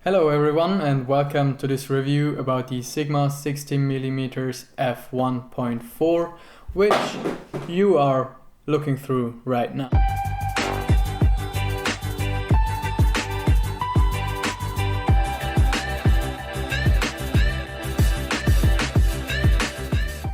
Hello everyone and welcome to this review about the Sigma 16mm f1.4, which you are looking through right now.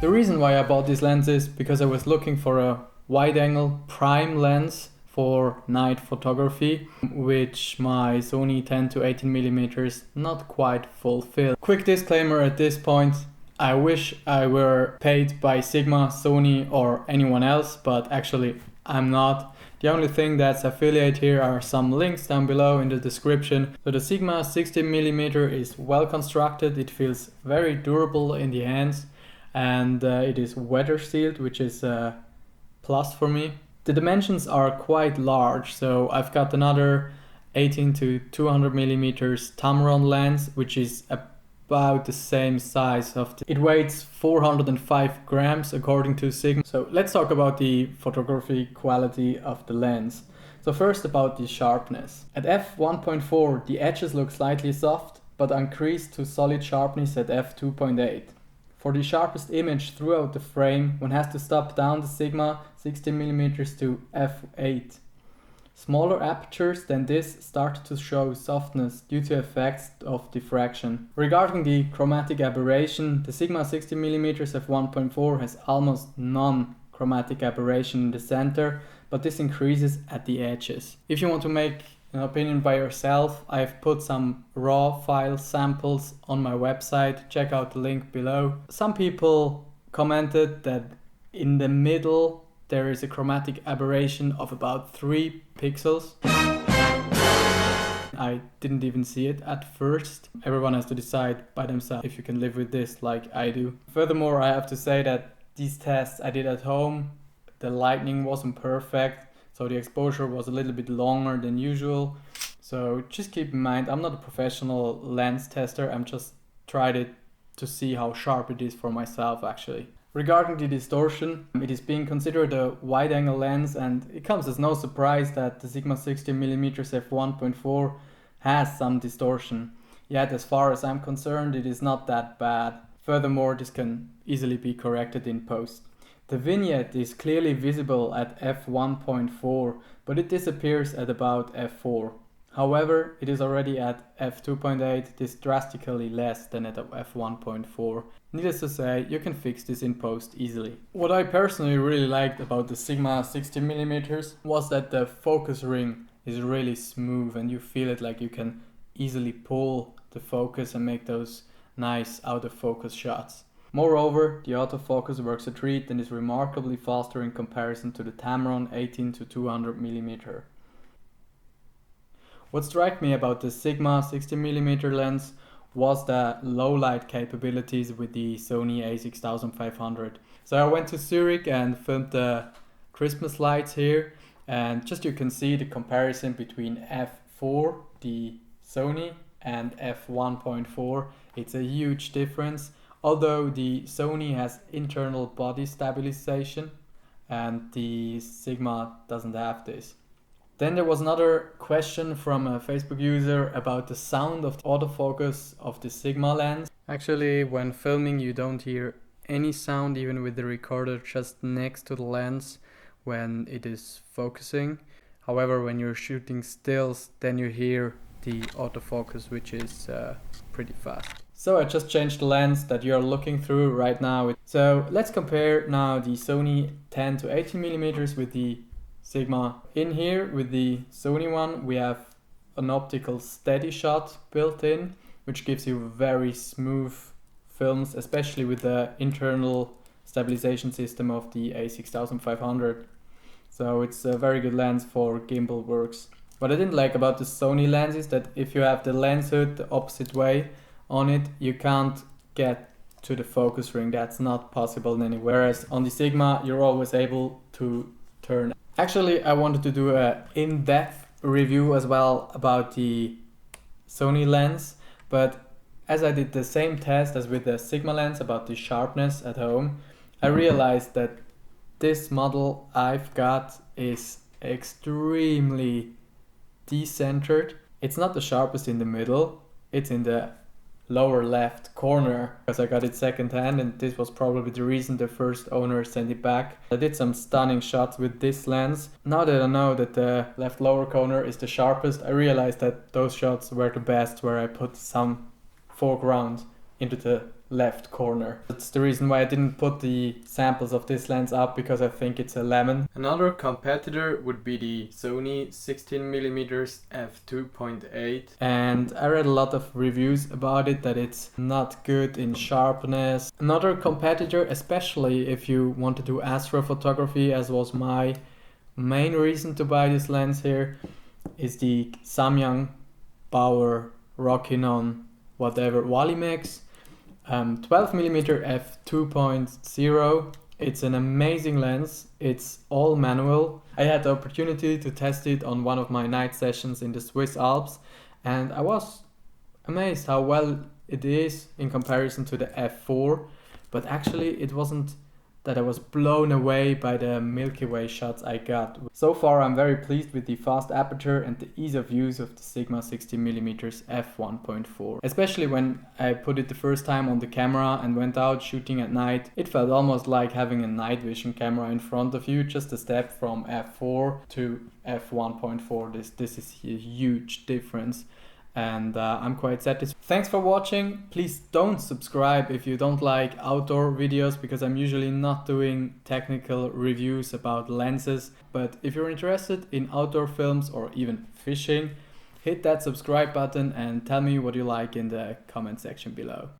The reason why I bought this lens is because I was looking for a wide-angle prime lens for night photography, which my Sony 10-18mm not quite fulfill. Quick disclaimer at this point, I wish I were paid by Sigma, Sony or anyone else, but actually I'm not. The only thing that's affiliate here are some links down below in the description. So the Sigma 16mm is well constructed, it feels very durable in the hands, and it is weather sealed, which is a plus for me. The dimensions are quite large, so I've got another 18 to 200mm Tamron lens, which is about the same size of it weighs 405 grams according to Sigma. So let's talk about the photography quality of the lens. So first about the sharpness. At f1.4 the edges look slightly soft, but increase to solid sharpness at f2.8. For the sharpest image throughout the frame, one has to stop down the Sigma 16mm to f8. Smaller apertures than this start to show softness due to effects of diffraction. Regarding the chromatic aberration, the Sigma 16mm f1.4 has almost none chromatic aberration in the center, but this increases at the edges. If you want to make an opinion by yourself, I've put some raw file samples on my website, check out the link below. Some people commented that in the middle there is a chromatic aberration of about 3 pixels. I didn't even see it at first. Everyone has to decide by themselves if you can live with this like I do. Furthermore, I have to say that these tests I did at home, the lighting wasn't perfect. So the exposure was a little bit longer than usual. So just keep in mind, I'm not a professional lens tester. I'm just tried it to see how sharp it is for myself actually. Regarding the distortion, it is being considered a wide-angle lens, and it comes as no surprise that the Sigma 16mm f1.4 has some distortion. Yet as far as I'm concerned, it is not that bad. Furthermore, this can easily be corrected in post. The vignette is clearly visible at f1.4, but it disappears at about f4. However, it is already at f2.8, this drastically less than at f1.4. Needless to say, you can fix this in post easily. What I personally really liked about the Sigma 16mm was that the focus ring is really smooth and you feel it like you can easily pull the focus and make those nice out of focus shots. Moreover, the autofocus works a treat and is remarkably faster in comparison to the Tamron 18 to 200mm. What struck me about the Sigma 16mm lens was the low light capabilities with the Sony a6500. So I went to Zurich and filmed the Christmas lights here, and just you can see the comparison between f4, the Sony, and f1.4. It's a huge difference. Although the Sony has internal body stabilisation and the Sigma doesn't have this. Then there was another question from a Facebook user about the sound of the autofocus of the Sigma lens. Actually, when filming you don't hear any sound even with the recorder just next to the lens when it is focusing. However, when you're shooting stills, then you hear the autofocus, which is pretty fast. So I just changed the lens that you're looking through right now. So let's compare now the Sony 10-18mm with the Sigma. In here with the Sony one we have an optical steady shot built in, which gives you very smooth films, especially with the internal stabilization system of the a6500. So it's a very good lens for gimbal works. What I didn't like about the Sony lens is that if you have the lens hood the opposite way on it, you can't get to the focus ring. That's not possible anywhere. Whereas on the Sigma, you're always able to turn. Actually, I wanted to do an in-depth review as well about the Sony lens, but as I did the same test as with the Sigma lens about the sharpness at home, I realized that this model I've got is extremely decentered. It's not the sharpest in the middle, it's in the lower left corner because I got it second hand, and this was probably the reason the first owner sent it back. I did some stunning shots with this lens. Now that I know that the left lower corner is the sharpest, I realized that those shots were the best where I put some foreground into the left corner. That's the reason why I didn't put the samples of this lens up, because I think it's a lemon. Another competitor would be the Sony 16mm f2.8, and I read a lot of reviews about it that it's not good in sharpness. Another competitor, especially if you want to do astrophotography, as was my main reason to buy this lens here, is the Samyang Power Rokinon whatever Walimex 12mm f2.0. It's an amazing lens. It's all manual. I had the opportunity to test it on one of my night sessions in the Swiss Alps, and I was amazed how well it is in comparison to the f4. But actually it wasn't that I was blown away by the Milky Way shots I got. So far I'm very pleased with the fast aperture and the ease of use of the Sigma 16mm f1.4. Especially when I put it the first time on the camera and went out shooting at night, it felt almost like having a night vision camera in front of you, just a step from f4 to f1.4. This is a huge difference. And I'm quite satisfied. Thanks for watching. Please don't subscribe if you don't like outdoor videos, because I'm usually not doing technical reviews about lenses. But if you're interested in outdoor films or even fishing, hit that subscribe button and tell me what you like in the comment section below.